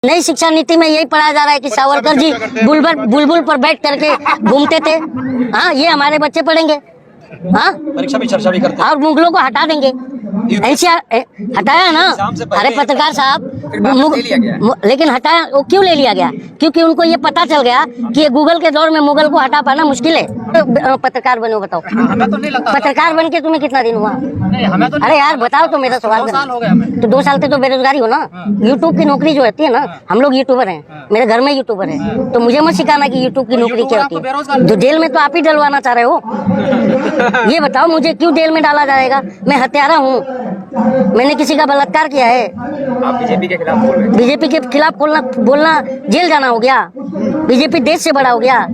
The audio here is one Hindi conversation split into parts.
नई शिक्षा नीति में यही पढ़ाया जा रहा है कि सावरकर जी बुलबुल पर बैठ करके घूमते थे। हाँ, ये हमारे बच्चे पढ़ेंगे। हाँ, परीक्षा में चर्चा भी करते हैं और मुगलों को हटा देंगे। एनसीआर हटाया ना। अरे पत्रकार साहब, लेकिन हटाया वो क्यों ले लिया गया? क्योंकि उनको ये पता चल गया कि ये गूगल के दौर में मुगल को हटा पाना मुश्किल है। तो पत्रकार बनो, बताओ। हमें तो नहीं लगता पत्रकार बन के तुम्हें कितना दिन हुआ? नहीं, हमें तो अरे यार बताओ तो, मेरा सवाल 2 साल हो गए हमें। तो 2 साल से तो बेरोजगारी हो ना। यूट्यूब की नौकरी जो होती है ना, हम लोग यूट्यूबर हैं, मेरे घर में यूट्यूबर है, तो मुझे मत सिखाना कि यूट्यूब की नौकरी क्या होती है। जो जेल में तो आप ही डलवाना चाह रहे हो। ये बताओ मुझे, क्यों जेल में डाला जाएगा? मैं हत्यारा हूँ, मैंने किसी का बलात्कार किया है। आप बीजेपी के खिलाफ बोल रहे हैं। बीजेपी के खिलाफ बोलना जेल जाना हो गया। बीजेपी देश से बड़ा हो गया।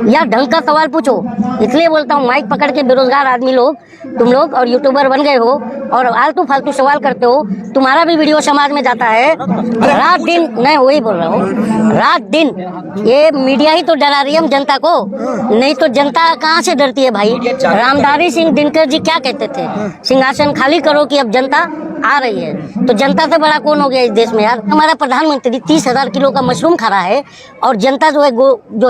यार ढंग का सवाल पूछो, इसलिए बोलता हूँ। माइक पकड़ के बेरोजगार आदमी लोग, तुम लोग और यूट्यूबर बन गए हो और आलतू फालतू सवाल करते हो। तुम्हारा भी वीडियो समाज में जाता है रात दिन। नहीं, वही बोल रहा हूँ, रात दिन ये मीडिया ही तो डरा रही है हम जनता को, नहीं तो जनता कहाँ से डरती है भाई? रामधारी सिंह दिनकर जी क्या कहते थे? सिंहासन खाली करो कि अब जनता आ रही है। तो जनता से बड़ा कौन हो गया इस देश में यार? हमारा प्रधानमंत्री 30,000 किलो का मशरूम खा रहा है और जनता जो है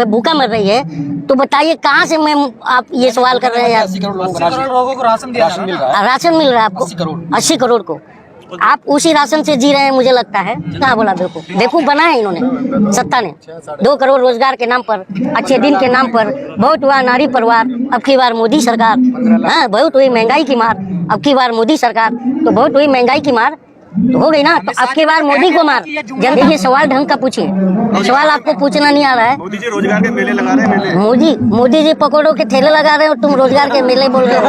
भूखा मर रही है। तो बताइए कहाँ से आप ये सवाल कर रहे हैं यार? 80 करोड़ लोगों को राशन दिया जा रहा है। राशन मिल रहा है आपको 80 करोड़ को। आप उसी राशन से जी रहे हैं मुझे लगता है। कहाँ बोला बेवकूफ बनाया इन्होंने, सत्ता ने। 2 करोड़ रोजगार के नाम पर, अच्छे दिन के नाम पर बहुत हुआ नारी परिवार। अब की बार मोदी सरकार, हाँ बहुत हुई महंगाई की मार। अब की बार मोदी सरकार, तो बहुत हुई महंगाई की मार, तो हो गई ना। तो अब की बार मोदी को मार। जनता, ये सवाल ढंग का पूछिए, सवाल आपको पूछना नहीं आ रहा है। मोदी जी रोजगार के मेले लगा रहे हैं। मेले मोदी जी पकौड़ों के ठेले लगा रहे हो, तुम रोजगार के मेले बोल रहे हो।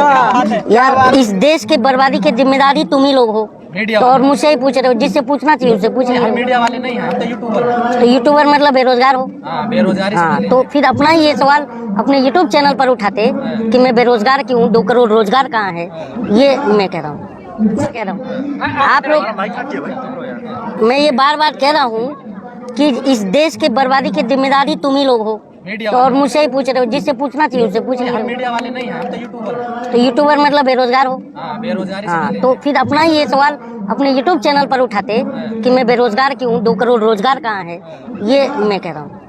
यार इस देश के बर्बादी की जिम्मेदारी तुम ही लोग हो। तो और मुझसे ही पूछ रहे हो, जिससे पूछना चाहिए उससे पूछ रहे हो। मीडिया वाले नहीं हैं, हम तो यूट्यूबर। तो यूट्यूबर मतलब बेरोजगार हो। बेरोजगारी से हाँ, पहले। तो फिर अपना ही ये सवाल अपने यूट्यूब चैनल पर उठाते कि मैं बेरोजगार क्यों हूँ, 2 करोड़ रोजगार कहाँ है? ये मैं कह रहा हूँ। आप लोग, मैं ये बार बार कह रहा हूँ कि इस देश के बर्बादी की जिम्मेदारी तुम ही लोग हो। तो और मुझसे ही पूछ रहे हो, जिससे पूछना चाहिए उससे पूछ रहे हो। मीडिया वाले नहीं हैं, हम तो यूट्यूबर। तो यूट्यूबर मतलब बेरोजगार हो। बेरोजगारी से हाँ, पहले। तो फिर अपना ही ये सवाल अपने यूट्यूब चैनल पर उठाते कि मैं बेरोजगार क्यों हूँ, 2 करोड़ रोजगार कहाँ है? ये मैं कह रहा हूँ।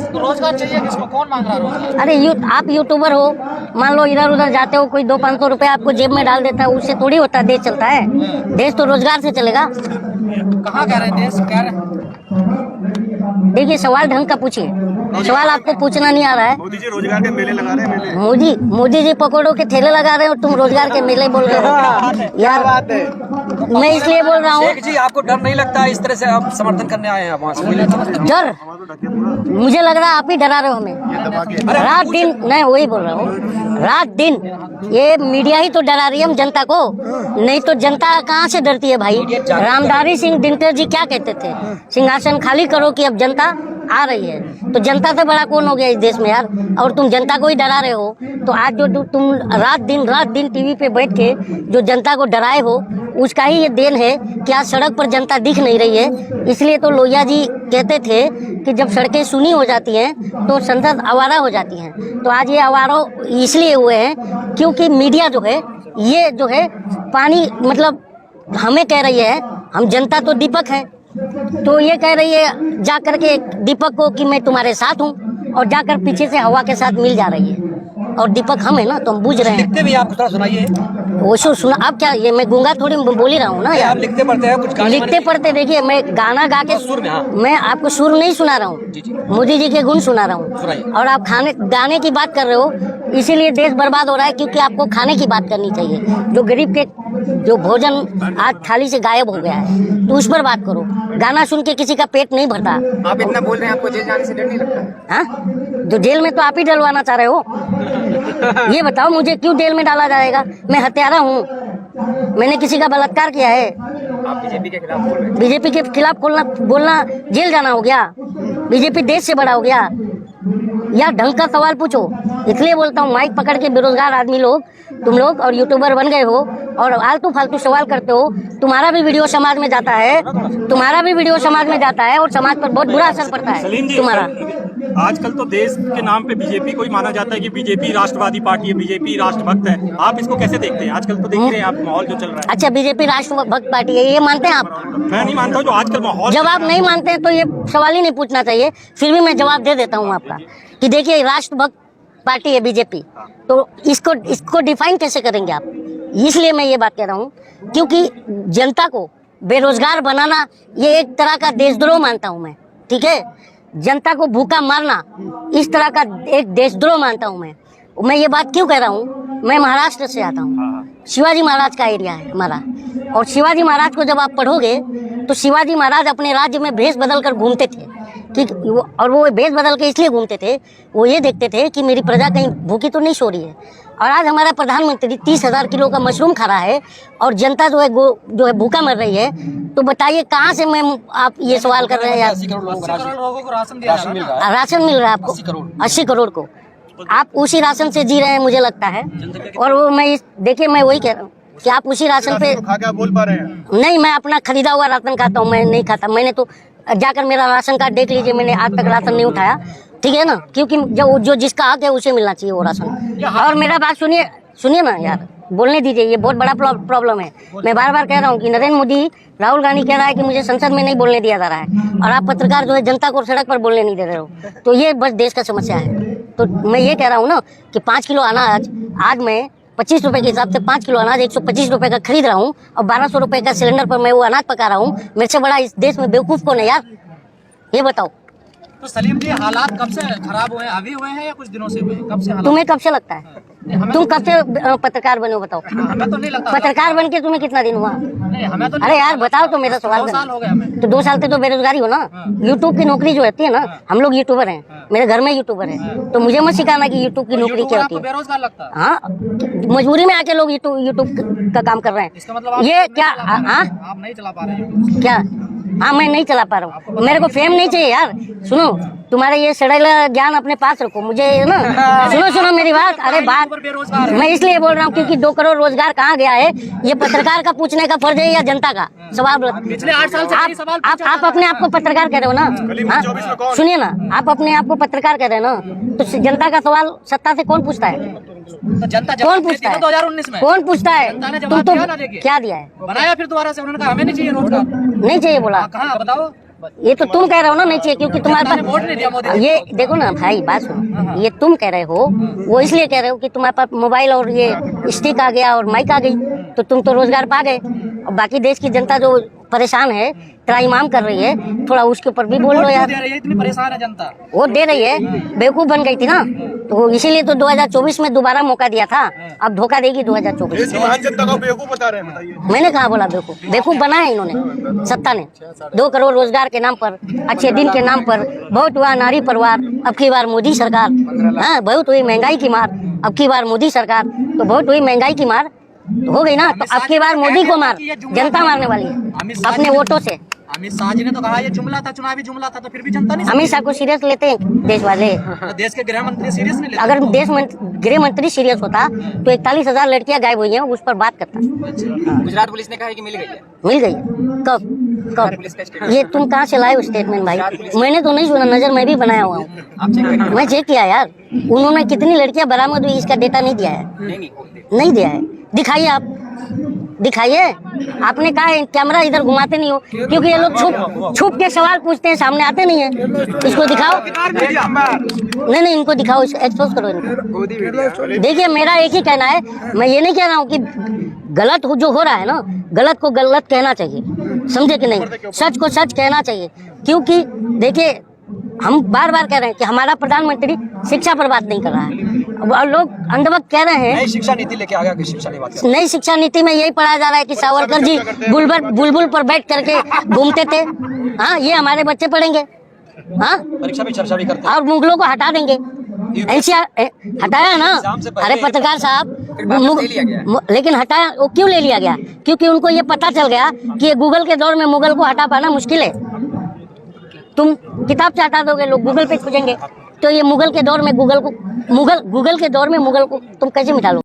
तो रोजगार चाहिए किसको? कौन मांग रहा है रोजगार? अरे आप यूट्यूबर हो, मान लो इधर उधर जाते हो, कोई 200-500 रुपए आपको जेब में डाल देता है, उससे थोड़ी होता है देश चलता है। देश तो रोजगार से चलेगा। कहाँ कह रहे हैं देश कह रहे हैं? देखिए सवाल ढंग का पूछिए, सवाल आपको पूछना नहीं आ रहा है। मोदी जी रोजगार के मेले लगा रहे हैं। मेले मोदी जी पकौड़ों के ठेले लगा रहे हो, तुम रोजगार के मेले बोल रहे हो। यार मैं इसलिए बोल रहा हूँ। शेख जी, आपको डर नहीं लगता इस तरह से आप समर्थन करने आए हैं वहाँ से? डर मुझे लग रहा है आप ही डरा रहे हो हमें। रात दिन, नहीं वही बोल रहा हूँ, रात दिन ये मीडिया ही तो डरा रही है हम जनता को, नहीं तो जनता कहाँ से डरती है भाई? रामधारी सिंह दिनकर जी क्या कहते थे? सिंहासन खाली करो कि अब जनता आ रही है। तो जनता से बड़ा कौन हो गया इस देश में यार? और तुम जनता को ही डरा रहे हो। तो आज जो तुम रात दिन टीवी पे बैठ के जो जनता को डराए हो, उसका ही ये देन है कि आज सड़क पर जनता दिख नहीं रही है। इसलिए तो लोहिया जी कहते थे कि जब सड़कें सुनी हो जाती हैं तो संसद आवारा हो जाती हैं। तो आज ये आवारा इसलिए हुए हैं क्योंकि मीडिया जो है, ये जो है पानी मतलब हमें कह रही है, हम जनता तो दीपक है, तो ये कह रही है जाकर के दीपक को कि मैं तुम्हारे साथ हूँ, और जाकर पीछे से हवा के साथ मिल जा रही है। और दीपक हम है ना, तो हम बुझ रहे हैं। लिखते भी आप थोड़ा सुनाइए। वो सुना अब क्या, ये मैं गूंगा थोड़ी बोल ही रहा हूँ ना यार। आप लिखते पढ़ते हैं कुछ? लिखते पढ़ते देखिए, मैं गाना गा के सुर में, हाँ। मैं आपको सुर नहीं सुना रहा हूँ, मोदी जी के गुण सुना रहा हूँ। और आप गाने की बात कर रहे हो, इसीलिए देश बर्बाद हो रहा है क्योंकि आपको खाने की बात करनी चाहिए। जो गरीब के जो भोजन आज थाली से गायब हो गया है, तो उस पर बात करो। गाना सुन के किसी का पेट नहीं भरता। आप इतना बोल रहे हैं, आपको जेल जाने से डर नहीं लगता? हाँ, जो जेल में तो आप ही डलवाना चाह रहे हो। ये बताओ मुझे, क्यों जेल में डाला जाएगा? मैं हत्यारा हूँ, मैंने किसी का बलात्कार किया है। आप बीजेपी के खिलाफ बोल रहे हैं। बीजेपी के खिलाफ बोलना जेल जाना हो गया। बीजेपी देश से बड़ा हो गया। या ढंग का सवाल पूछो। इसलिए बोलता हूँ, माइक पकड़ के बेरोजगार आदमी लोग, तुम लोग और यूट्यूबर बन गए हो और आलतू फालतू सवाल करते हो। तुम्हारा भी वीडियो समाज में जाता है, तुम्हारा भी वीडियो समाज में जाता है और समाज पर बहुत बुरा असर पड़ता सलीम है जी, तुम्हारा। आजकल तो देश के नाम पे बीजेपी को ही माना जाता है कि बीजेपी राष्ट्रवादी पार्टी है, बीजेपी राष्ट्रभक्त है। आप इसको कैसे देखते हैं? आजकल तो देख ही रहे हैं आप माहौल जो चल रहा है। अच्छा, बीजेपी राष्ट्रभक्त पार्टी है, ये मानते हैं आप? मैं नहीं मानता हूँ, जो आजकल माहौल। जब आप नहीं मानते हैं तो ये सवाल ही नहीं पूछना चाहिए। फिर भी मैं जवाब दे देता हूँ आपका कि देखिए, राष्ट्रभक्त पार्टी है बीजेपी, तो इसको डिफाइन कैसे करेंगे आप? इसलिए मैं ये बात कह रहा हूँ, क्योंकि जनता को बेरोजगार बनाना ये एक तरह का देशद्रोह मानता हूँ मैं, ठीक है। जनता को भूखा मारना इस तरह का एक देशद्रोह मानता हूँ मैं ये बात क्यों कह रहा हूँ? मैं महाराष्ट्र से आता हूँ, शिवाजी महाराज का एरिया है हमारा, और शिवाजी महाराज को जब आप पढ़ोगे तो शिवाजी महाराज अपने राज्य में भेष बदल कर घूमते थे, ठीक। और वो भेष बदल के इसलिए घूमते थे, वो ये देखते थे कि मेरी प्रजा कहीं भूखी तो नहीं सो रही है। और आज हमारा प्रधानमंत्री 30,000 किलो का मशरूम खा रहा है और जनता जो है भूखा मर रही है। तो बताइए कहाँ से आप ये सवाल कर रहे हैं यार? 80 करोड़ लोगों को राशन मिल रहा है। राशन मिल रहा है आपको 80 करोड़ को, आप उसी राशन से जी रहे हैं मुझे लगता है। और वो देखिए मैं वही कह रहा हूँ कि आप उसी राशन पे खा के आप बोल पा रहे हैं? नहीं, मैं अपना खरीदा हुआ राशन खाता हूँ, मैं नहीं खाता। मैंने तो जाकर मेरा राशन कार्ड देख लीजिए, मैंने आज तक राशन नहीं उठाया, ठीक है ना, क्योंकि जो जिसका हक है उसे मिलना चाहिए वो राशन। और मेरा बात सुनिए ना यार, बोलने दीजिए, ये बहुत बड़ा प्रॉब्लम है। मैं बार बार कह रहा हूँ कि नरेंद्र मोदी, राहुल गांधी कह रहा है कि मुझे संसद में नहीं बोलने दिया जा रहा है, और आप पत्रकार जो है जनता को सड़क पर बोलने नहीं दे रहे हो। तो ये बस देश का समस्या है। तो मैं ये कह रहा हूँ ना कि 5 किलो अनाज आज मैं 25 रुपए के हिसाब से 5 किलो अनाज 125 रुपए का खरीद रहा हूँ, और 1200 रुपए का सिलेंडर पर मैं वो अनाज पका रहा हूँ। मेरे से बड़ा इस देश में बेवकूफ कौन है यार? ये बताओ। तो सलीम जी, हालात कब से खराब हुए हैं? अभी हुए हैं या कुछ दिनों से हुए हैं? कब से हालात? तुम्हें कब से लगता है? तुम कब से पत्रकार बने हो बताओ? हमें तो नहीं लगता। पत्रकार बन के तुम्हें कितना दिन हुआ? नहीं, हमें तो अरे यार बताओ तो, मेरा सवाल 2 साल हो गए हमें। तो 2 साल से तो बेरोजगारी हो ना। यूट्यूब की नौकरी जो होती है ना, हम लोग यूट्यूबर हैं, मेरे घर में यूट्यूबर है, तो मुझे मत सिखाना कि यूट्यूब की नौकरी क्या होती है। बेरोजगार लगता है? हाँ, मजबूरी में आके लोग यूट्यूब का काम कर रहे इसका हैं। मतलब ये क्या? हाँ, आप नहीं चला पा रहे हैं क्या? हाँ, मैं नहीं चला पा रहा हूँ। मेरे को फेम नहीं चाहिए यार। सुनो, तुम्हारा ये सड़ेला ज्ञान अपने पास रखो, मुझे ना सुनो मेरी बात। अरे बात मैं इसलिए बोल रहा हूँ क्योंकि 2 करोड़ रोजगार कहाँ गया है, ये पत्रकार का पूछने का फर्ज है या जनता का? सवाल पिछले 8 साल से आप अपने आप को पत्रकार कह रहे हो ना? हाँ? सुनिए ना, आप अपने आप को पत्रकार कह रहे हो ना, तो जनता का सवाल सत्ता से कौन पूछता है? तो जनता कौन पूछता है? 2019 में कौन पूछता है? जनता ने तुम जवाब तो दिया ना, देखिए। क्या दिया है? बनाया फिर दोबारा से, उन्होंने कहा हमें नहीं चाहिए रोजगार। नहीं चाहिए बोला? कहाँ बताओ? ये तो तुम कह रहे हो ना नहीं चाहिए, क्योंकि तुम्हारे जनता ने वोट नहीं दिया मोदी पास जी। ये देखो ना भाई, बात सुनो, ये तुम कह रहे हो, वो इसलिए कह रहे हो कि तुम्हारे पास मोबाइल और ये स्टिक आ गया और माइक आ गई, तो तुम तो रोजगार पा गए। और बाकी देश की जनता जो परेशान है, त्राहिमाम कर रही है, थोड़ा उसके ऊपर भी बोल लो यार। इतनी परेशान है जनता, वोट दे रही है, बेवकूफ बन गई थी ना, तो इसीलिए तो 2024 में दोबारा मौका दिया था, अब धोखा देगी 2024 में। महान जनता को बेवकूफ बता रहे हैं, बताइए। मैंने कहा बोला बेवकूफ? बेवकूफ बनाया इन्होंने, सत्ता ने। 2 करोड़ रोजगार के नाम पर, अच्छे दिन के नाम पर, बहुत हुआ नारी परिवार, अब की बार मोदी सरकार। हाँ, बहुत हुई महंगाई की मार, अब की बार मोदी सरकार, तो बहुत हुई महंगाई की मार, हो गई ना, तो अब की बार मोदी को मार, जनता मारने वाली है अपने वोटों से। अमित शाह जी ने तो कहा ये जुमला था, चुनावी जुमला था, तो फिर भी जनता नहीं अमित शाह को सीरियस लेते हैं देश वाले? तो देश के गृह मंत्री सीरियस नहीं लेते? अगर गृह मंत्री सीरियस होता तो 41,000 लड़कियां गायब हुई हैं, उस पर बात करता। गुजरात पुलिस ने कहा है कि मिल गई है। मिल गई? कब? ये तुम कहाँ से लाए हो स्टेटमेंट भाई? मैंने तो नहीं सुना, नजर मैं भी बनाया हुआ हूँ, मैं चेक किया यार। उन्होंने कितनी लड़कियां बरामद हुई इसका डेटा नहीं दिया है, नहीं दिया है। दिखाइए, आप दिखाइए। आपने कहा है कैमरा इधर घुमाते नहीं हो, क्योंकि ये लोग छुप के सवाल पूछते हैं, सामने आते नहीं है। इसको दिखाओ, नहीं इनको दिखाओ, एक्सपोज करो इनको। देखिए, मेरा एक ही कहना है, मैं ये नहीं कह रहा हूँ कि गलत जो हो रहा है ना, गलत को गलत कहना चाहिए, समझे कि नहीं? सच को सच कहना चाहिए, क्योंकि देखिए हम बार बार कह रहे हैं कि हमारा प्रधानमंत्री शिक्षा पर बात नहीं कर रहा है, और लोग अंधभक्त कह रहे हैं नई शिक्षा नीति लेके आ गया कि शिक्षा नहीं बात कर। नई शिक्षा नीति में यही पढ़ाया जा रहा है कि सावरकर जी बुलबुल पर बैठ करके घूमते थे। हाँ, ये हमारे बच्चे पढ़ेंगे। हाँ, परीक्षा में चर्चा भी करते हैं। और मुगलों को हटा देंगे, एनसीआर हटाया ना। अरे पत्रकार साहब, लेकिन हटाया वो क्यों ले लिया गया? क्योंकि उनको ये पता चल गया कि ये गूगल के दौर में मुगल को हटा पाना मुश्किल है। तुम किताब से हटा दोगे, लोग गूगल पे खोजेंगे। तो ये मुगल के दौर में गूगल के दौर में मुगल को तुम कैसे मिटा लो?